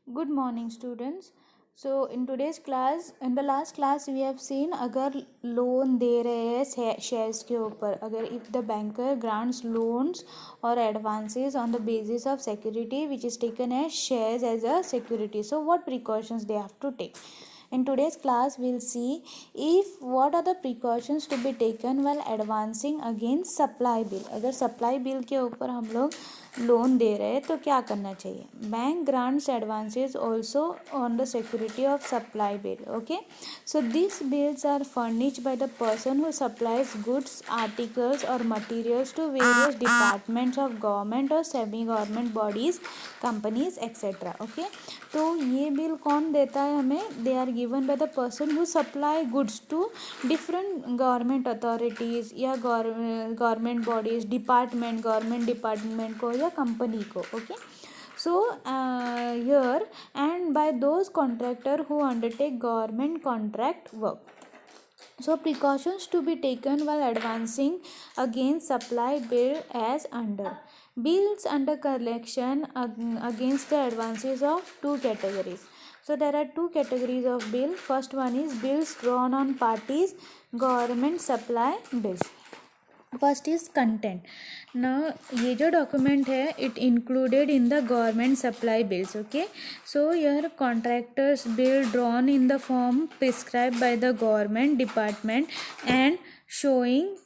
Good morning, students. So in today's class, in the last class we have seen अगर loan दे रहे हैं shares के ऊपर, अगर if the banker grants loans or advances on the basis of security which is taken as shares as a security, so what precautions they have to take. In today's class we'll see if what are the precautions to be taken while advancing against supply bill. अगर supply bill के ऊपर हम लोग loan दे रहे हैं तो क्या करना चाहिए. Bank grants advances also on the security of supply bill. Okay, so this bills are furnished by the person who supplies goods, articles और materials to various departments of government और semi government bodies, companies etcetera. Okay, तो ये bill कौन देता है हमें. They are given by the person who supply goods to different government authorities या government bodies, department, government department को या कंपनी को. Okay, so here and by those contractor who undertake government contract work. So precautions to be taken while advancing against supply bill as under. Bills under collection against the advances of two categories. So there are two categories of bill. First one is bills drawn on parties, government supply bills. First is content. ना ये जो document है it included in the government supply bills. Okay, so your contractors bill drawn in the form prescribe by the government department and showing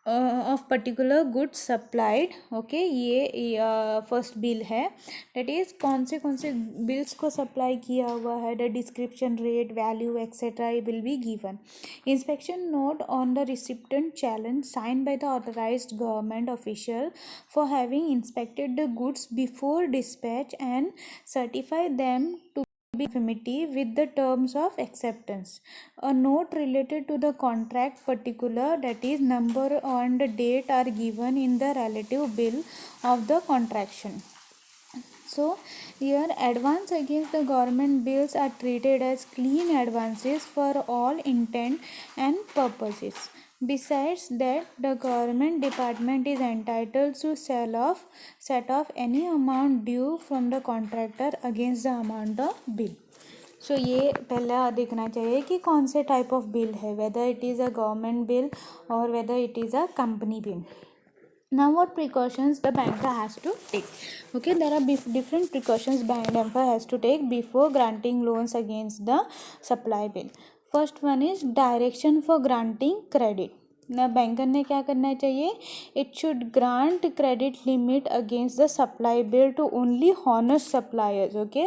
of particular goods supplied. Okay, ये first bill है. Date is कौन से bills को supply किया हुआ है, the description, rate, value etcetera will be given. Inspection note on the recipient challenge sign by the authorised government official for having inspected the goods before dispatch and certify them to be conformity with the terms of acceptance. A note related to the contract particular, that is number and date, are given in the relative bill of the contraction. So here advance against the government bills are treated as clean advances for all intent and purposes. Besides that, the government department is entitled to set off any amount due from the contractor against the amount of bill. So ये पहला देखना चाहिए कि कौन से type of bill है, whether it is a government bill और whether it is a company bill. Now what precautions the banker has to take. Okay, there are different precautions banker has to take before granting loans against the supply bill. First one is direction for granting credit. ना banker ने क्या करना चाहिए. It should grant credit limit against the supply bill to only honest suppliers. Okay,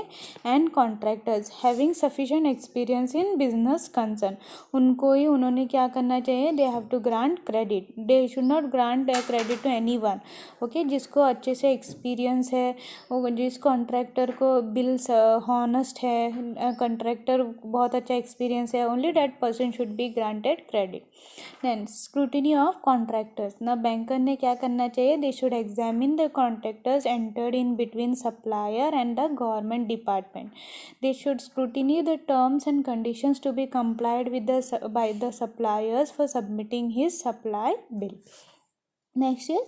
and contractors having sufficient experience in business concern. उनको ही उन्होंने क्या करना चाहिए. They have to grant credit. They should not grant credit to any one. Okay, जिसको अच्छे से experience है, जिस कॉन्ट्रैक्टर को बिल्स हॉनेस्ट है, कॉन्ट्रैक्टर बहुत अच्छा एक्सपीरियंस है, only that person should be granted credit. Then scrutiny of contractors. ना बैंकर ने क्या करना चाहिए. They should examine the contractors entered in between supplier and the government department. They should scrutiny the terms and conditions to be complied with by the suppliers for submitting his supply bill. Next is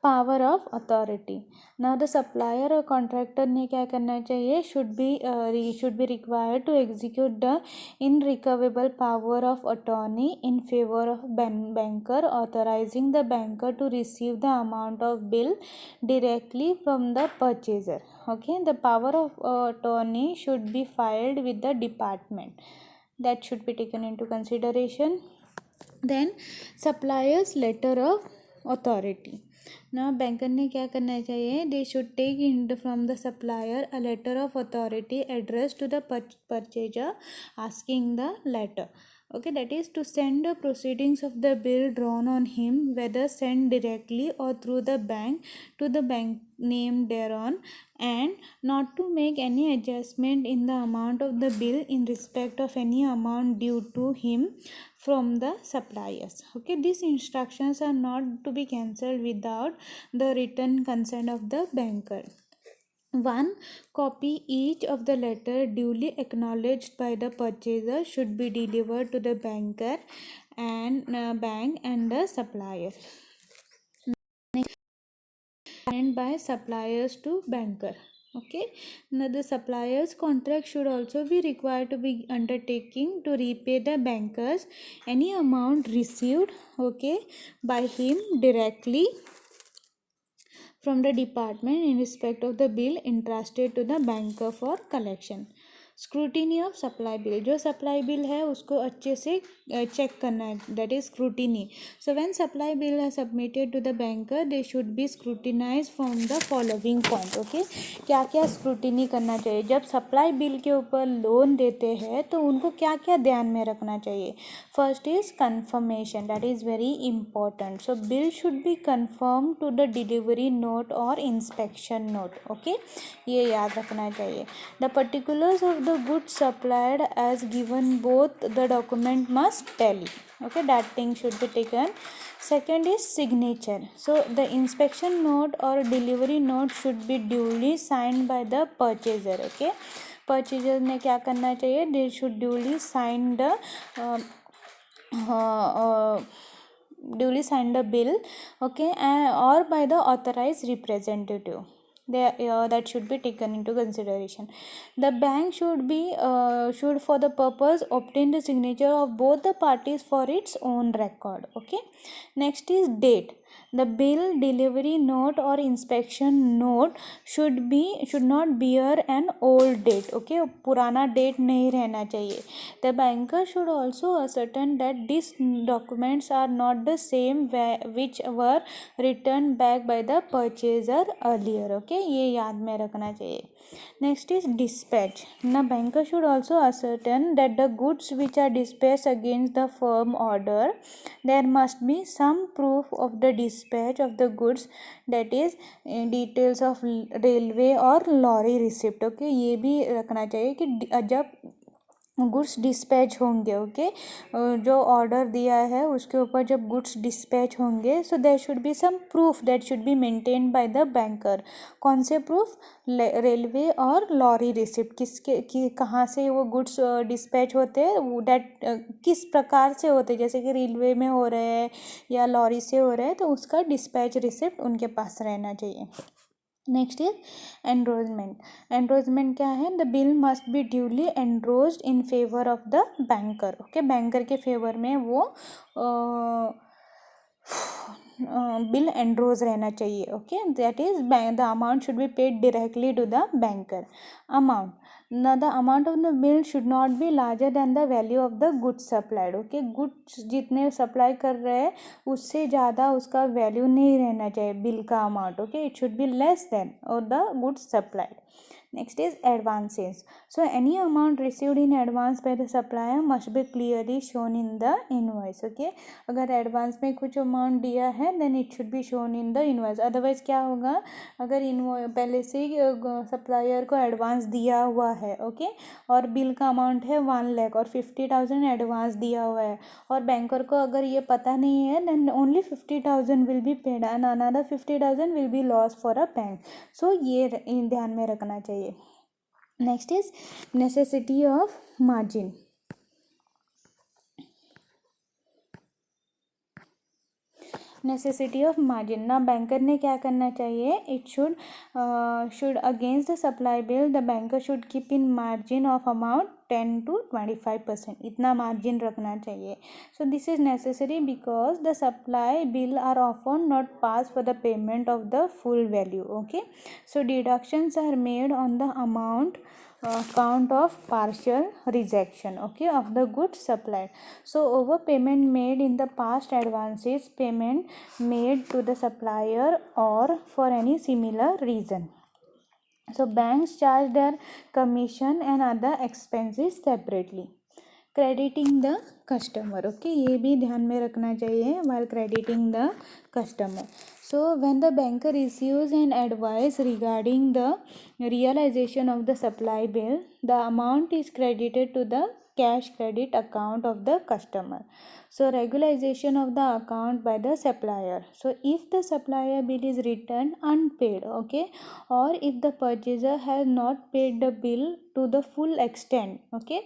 power of authority. Now the supplier और contractor ने क्या करना चाहिए. Should be required to execute the irrevocable power of attorney in favour of banker, authorising the banker to receive the amount of bill directly from the purchaser. Okay, the power of attorney should be filed with the department. That should be taken into consideration. Then supplier's letter of authority. ना banker ने क्या करना चाहिए. They should take in from the supplier a letter of authority address to the purchaser asking the letter. Okay, that is to send the proceedings of the bill drawn on him, whether sent directly or through the bank, to the bank named thereon, and not to make any adjustment in the amount of the bill in respect of any amount due to him from the suppliers. Okay, these instructions are not to be cancelled without the written consent of the banker. One copy each of the letter duly acknowledged by the purchaser should be delivered to the banker and bank and the supplier. And by suppliers to banker. Okay, now the supplier's contract should also be required to be undertaking to repay the bankers any amount received, okay, by him directly from the department in respect of the bill entrusted to the banker for collection. Scrutiny of supply bill, जो supply bill है उसको अच्छे से check करना है, that is scrutiny. So when supply bill है submitted to the banker they should be scrutinised from the following point. Okay, क्या क्या स्क्रूटिनी करना चाहिए जब सप्लाई बिल के ऊपर लोन देते हैं, तो उनको क्या क्या ध्यान में रखना चाहिए. First is confirmation, that is very important. So bill should be confirm to the delivery note और इंस्पेक्शन नोट. ओके, ये याद रखना चाहिए. The particulars of the goods supplied as given both the document must tally. Okay, that thing should be taken. Second is signature. So the inspection note or delivery note should be duly signed by the purchaser. Okay, purchaser ने क्या करना चाहिए, they should duly sign the bill, okay, or by the authorized representative. That should be taken into consideration. The bank should for the purpose obtain the signature of both the parties for its own record. Okay, next is date. The bill, delivery note or inspection note should not bear an old date. Okay, पुराना date नहीं रहना चाहिए. The banker should also ascertain that these documents are not the same which were returned back by the purchaser earlier. Okay, ये याद में रखना चाहिए. Next is dispatch. Now banker should also ascertain that the goods which are dispatched against the firm order, there must be some proof of the dispatch of the goods, that is details of railway or lorry receipt. Okay, ये भी रखना चाहिए कि जब goods dispatch होंगे, okay, जो order दिया है उसके ऊपर जब गुड्स डिस्पैच होंगे, so there should be some proof that should be maintained by the banker. कौन से प्रूफ, रेलवे और लॉरी रिसिप्ट, कहाँ से वो गुड्स डिस्पैच होते हैं, दैट किस प्रकार से होते हैं, जैसे कि रेलवे में हो रहे हैं या लॉरी से हो रहे हैं, तो उसका डिस्पैच रिसिप्ट उनके पास रहना चाहिए. Next is एनरोजमेंट. एनरोजमेंट क्या है, the bill must be duly endorsed in favour of the banker. Okay, banker के फेवर में वो बिल एनरोज रहना चाहिए. Okay, that is the amount should be paid directly to the banker. Amount, now the amount of the bill should not be larger than the value of the goods supplied. Okay, goods जितने supply कर रहे हैं उससे ज़्यादा उसका value नहीं रहना चाहिए बिल का amount. Okay, it should be less than और the goods supplied. Next is advances. So any amount received in advance by the supplier must be clearly shown in the invoice. Okay, अगर advance में कुछ amount दिया है then it should be shown in the invoice. Otherwise क्या होगा, अगर पहले से ही सप्लायर को एडवांस दिया हुआ है, ओके, और बिल का अमाउंट है 1 लाख और 50,000 एडवांस दिया हुआ है, और बैंकर को अगर ये पता नहीं है then only 50,000 will be paid and another 50,000 will be lost for a bank. So ये ध्यान में रखना चाहिए. Next is necessity of margin. Necessity of margin. ना बैंकर ने क्या करना चाहिए, it should against the supply bill the banker should keep in margin of amount 10 to 25%. इतना मार्जिन रखना चाहिए. So this is necessary because the supply bill are often not pass for the payment of the full value. Okay, so deductions are made on the amount count of partial rejection, okay, of the goods supplied. So overpayment made in the past advances, payment made to the supplier or for any similar reason. So banks charge their commission and other expenses separately. Crediting the customer. Okay, ये भी ध्यान में रखना चाहिए while crediting the customer. So when the banker receives an advice regarding the realization of the supply bill, the amount is credited to the cash credit account of the customer. So regularization of the account by the supplier. So if the supplier bill is returned unpaid, okay, or if the purchaser has not paid the bill to the full extent, okay,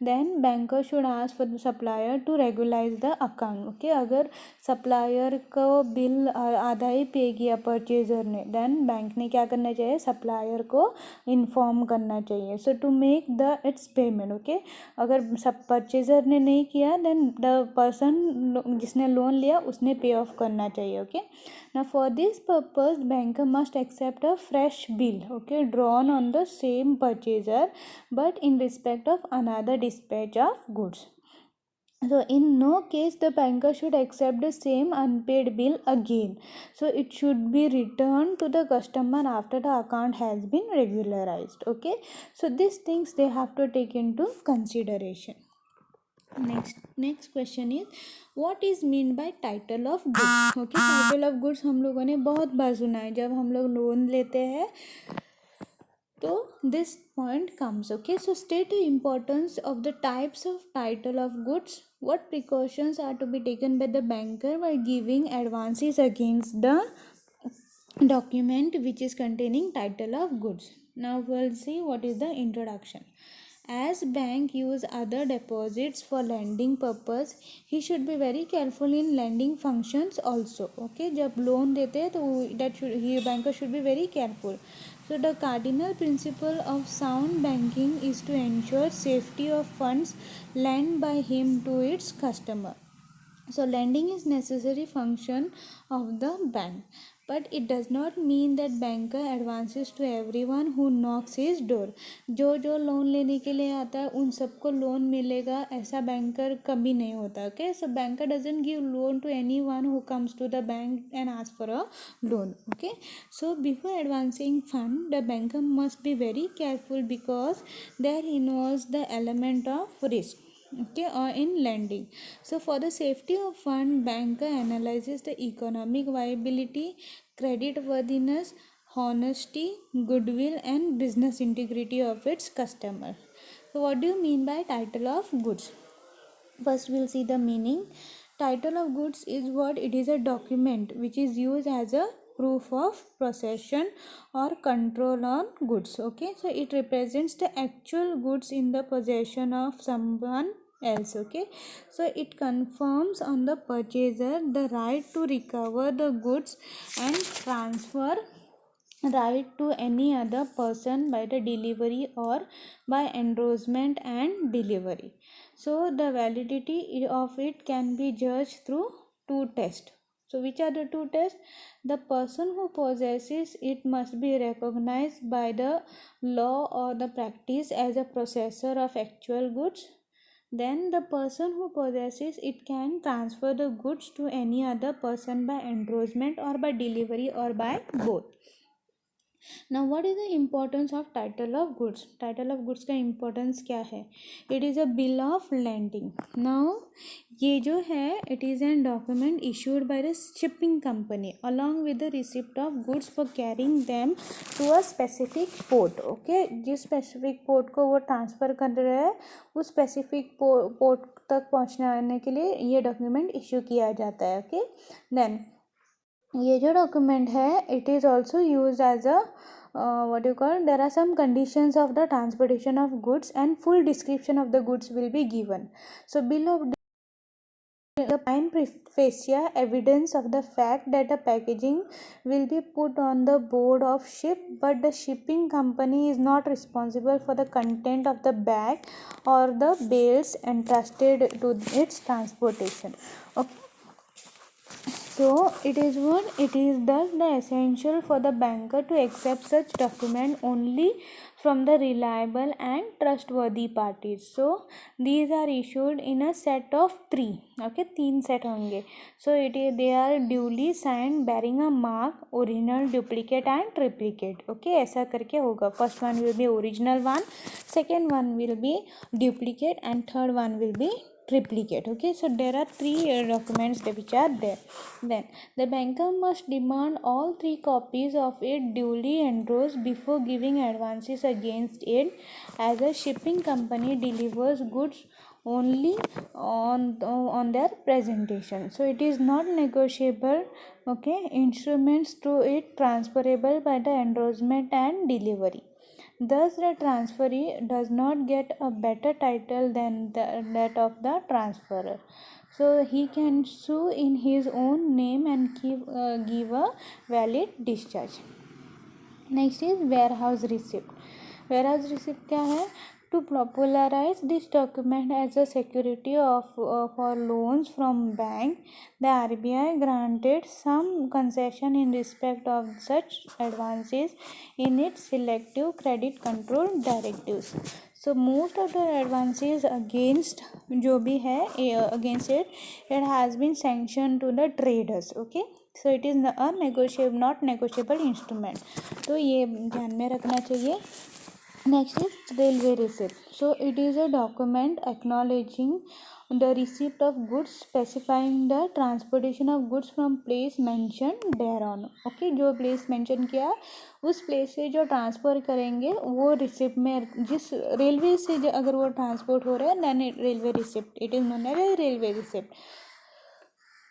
then banker should ask for the supplier to regularize the account. Okay, अगर supplier को bill आधा ही पे किया purchaser ने, then bank ने क्या करना चाहिए, सप्लायर को इन्फॉर्म करना चाहिए, so to make the its payment. Okay, अगर सब परचेजर ने नहीं किया, देन द पर्सन जिसने लोन लिया उसने पे ऑफ करना चाहिए. Okay, now for this purpose banker must accept a fresh bill, okay, drawn on the same purchaser but in respect of another dispatch of goods. So in no case the banker should accept the same unpaid bill again, so it should be returned to the customer after the account has been regularized. Okay, so these things they have to take into consideration. Next question is what is mean by title of goods. Okay, title of goods हम लोगों ने बहुत बार सुना है, जब हम लोग loan लेते हैं तो this point comes. Okay, so state the importance of the types of title of goods. What precautions are to be taken by the banker while giving advances against the document which is containing title of goods. Now we'll see what is the introduction. As bank use other deposits for lending purpose, he should be very careful in lending functions also. Okay, जब loan देते हैं तो that should he banker should be very careful. So the cardinal principle of sound banking is to ensure safety of funds lent by him to its customer. So lending is necessary function of the bank, but it does not mean that banker advances to everyone who knocks his door. जो loan लेने के लिए आता है उन सबको loan मिलेगा ऐसा बैंकर कभी नहीं होता. Okay, so banker doesn't give loan to anyone who comes to the bank and asks for a loan. Okay, so before advancing fund the banker must be very careful because there involves the element of risk. Okay, or in lending. So for the safety of fund, banker analyzes the economic viability, credit worthiness, honesty, goodwill and business integrity of its customer. So what do you mean by title of goods? First we'll see the meaning. Title of goods is what it is, a document which is used as a proof of possession or control on goods. Okay, so it represents the actual goods in the possession of someone else. Okay, so it confirms on the purchaser the right to recover the goods and transfer right to any other person by the delivery or by endorsement and delivery. So the validity of it can be judged through two tests. So which are the two tests? The person who possesses it must be recognized by the law or the practice as a possessor of actual goods. Then the person who possesses it can transfer the goods to any other person by endorsement or by delivery or by both. Now what is the importance of title of goods? Title of goods का importance क्या है? It is a bill of landing. Now ये जो है it is an document issued by the shipping company along with the receipt of goods for carrying them to a specific port. Okay, जिस specific port को वो transfer कर रहे हैं उस specific port तक पहुँचने के लिए ये document issue किया जाता है. Okay, then ये जो डॉक्यूमेंट है it is also use as a what you call, there are some conditions of the transportation of goods and full description of the goods will be given. So bill of the prima facie evidence of the fact that the packaging will be put on the board of ship, but the shipping company is not responsible for the content of the bag or the bales entrusted to its transportation. Okay. So it is what it is thus the essential for the banker to accept such document only from the reliable and trustworthy parties. So these are issued in a set of 3. Okay, 3 set होंगे. So they are duly signed bearing a mark, original, duplicate and triplicate. Okay, ऐसा करके होगा. First one will be original one, second one will be duplicate and third one will be triplicate. Okay, so there are 3 documents which are there. Then the banker must demand all 3 copies of it duly endorsed before giving advances against it, as a shipping company delivers goods only on their presentation. So it is not negotiable. Okay, instruments to it transferable by the endorsement and delivery. Thus, the transferee does not get a better title than that of the transferor. So he can sue in his own name and give a valid discharge. Next is warehouse receipt. Warehouse receipt क्या है? To popularize this document as a security for loans from bank, the RBI granted some concession in respect of such advances in its selective credit control directives. So most of the advances against जो भी है against it has been sanctioned to the traders. Okay, so it is a negotiable not negotiable instrument. तो ये ध्यान में रखना चाहिए. Next is railway receipt. So it is a document acknowledging the receipt of goods, specifying the transportation of goods from place mentioned thereon. Okay, जो place mention किया उस place से जो ट्रांसफ़र करेंगे वो रिसिप्ट में, जिस रेलवे से अगर वो ट्रांसपोर्ट हो रहा है then railway receipt, it is known as railway receipt.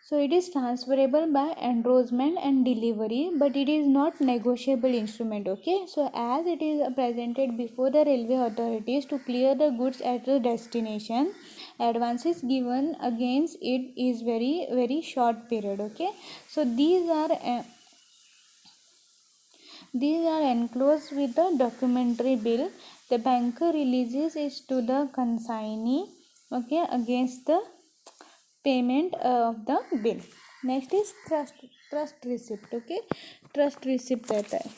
So it is transferable by endorsement and delivery, but it is not negotiable instrument. Okay, so as it is presented before the railway authorities to clear the goods at the destination, advances given against it is very short period. Okay, so these are enclosed with the documentary bill. The banker releases it to the consignee, okay, against the payment of the bill. Next is trust receipt. Okay, trust receipt रहता है.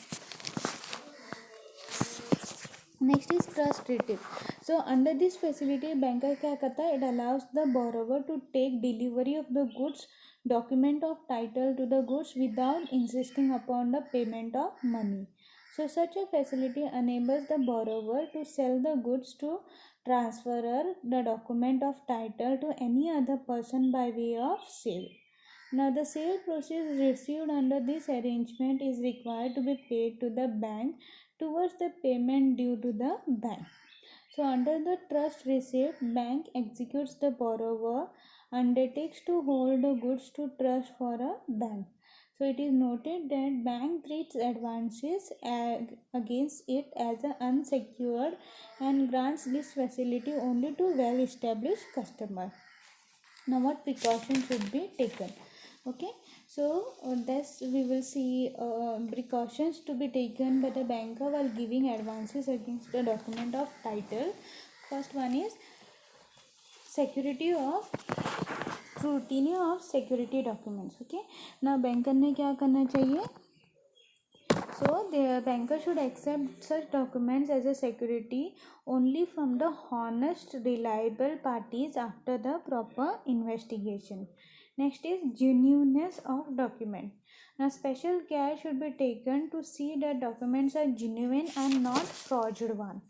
Next is trust receipt. So under this facility banker क्या करता है? It allows the borrower to take delivery of the goods, document of title to the goods without insisting upon the payment of money. So such a facility enables the borrower to sell the goods to transferor, the document of title to any other person by way of sale. Now the sale proceeds received under this arrangement is required to be paid to the bank towards the payment due to the bank. So under the trust receipt, bank executes the borrower, undertakes to hold the goods to trust for a bank. So it is noted that bank treats advances against it as an unsecured and grants this facility only to well-established customer. Now what precautions should be taken? Okay, so this we will see precautions to be taken by the banker while giving advances against the document of title. First one is security of scrutiny of security documents. Okay, now banker ने क्या करना चाहिए? So the banker should accept such documents as a security only from the honest, reliable parties after the proper investigation. Next is genuineness of document. Now special care should be taken to see that documents are genuine and not forged one.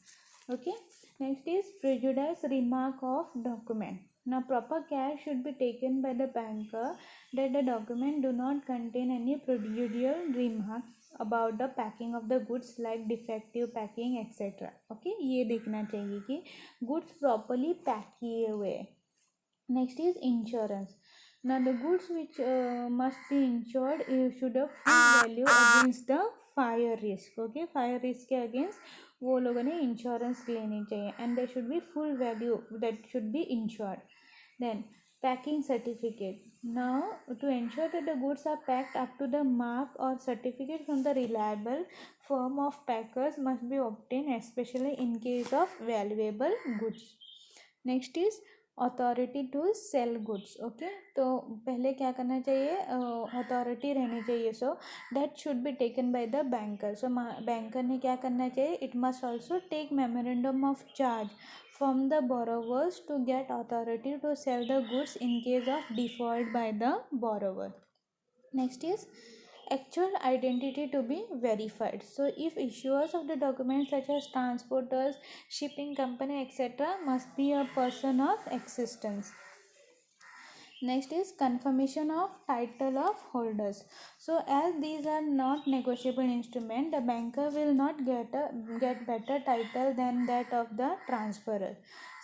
Okay. Next is prejudice remark of document. Now proper care should be taken by the banker that the document do not contain any prejudicial remark about the packing of the goods like defective packing etc. Okay, ये देखना चाहिए कि goods properly pack किए हुए. Next is insurance. Now the goods which must be insured should have full value against the fire risk. Okay, fire risk के against वो लोगों ने insurance लेनी चाहिए and there should be full value that should be insured. Then packing certificate. Now to ensure that the goods are packed up to the mark or certificate from the reliable firm of packers must be obtained, especially in case of valuable goods. Next is authority to sell goods. Okay, तो पहले क्या करना चाहिए? Authority रहनी चाहिए. So that should be taken by the banker. So banker ने क्या करना चाहिए? It must also take memorandum of charge from the borrowers to get authority to sell the goods in case of default by the borrower. Next is actual identity to be verified. So if issuers of the documents such as transporters, shipping company etc. must be a person of existence. Next is confirmation of title of holders. So as these are not negotiable instrument, the banker will not get better title than that of the transferor.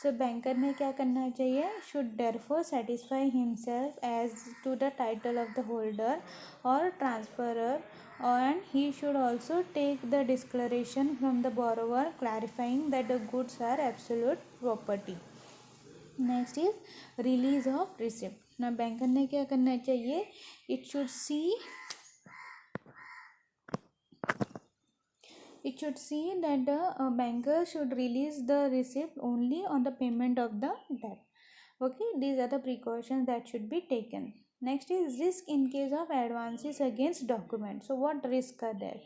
So banker ने क्या करना चाहिए? Should therefore satisfy himself as to the title of the holder or transferor, and he should also take the declaration from the borrower clarifying that the goods are absolute property. Next is release of receipt ना banker ने क्या करना चाहिए? It should see that the banker should release the receipt only on the payment of the debt. Okay, these are the precautions that should be taken. Next is risk in case of advances against documents. So what risks are there?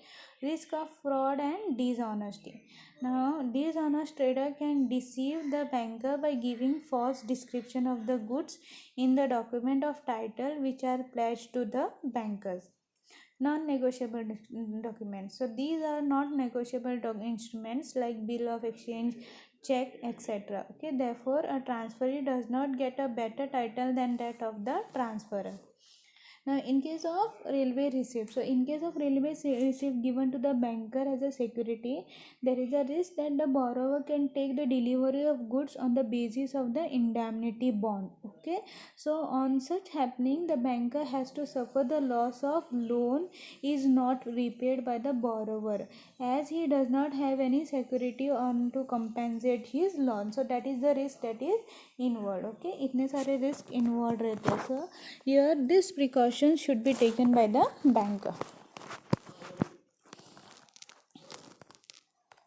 Risk of fraud and dishonesty. Now dishonest trader can deceive the banker by giving false description of the goods in the document of title which are pledged to the bankers. Non-negotiable documents. So these are not negotiable instruments like bill of exchange, check, etc. Okay, therefore a transferee does not get a better title than that of the transferor. Now in case of railway receipt, so in case of railway receipt given to the banker as a security, there is a risk that the borrower can take the delivery of goods on the basis of the indemnity bond. Okay, so on such happening, the banker has to suffer the loss of loan is not repaid by the borrower, as he does not have any security on to compensate his loan. So that is the risk that is involved. Okay, इतने सारे risk involved रहते हैं. So here this precautions should be taken by the banker.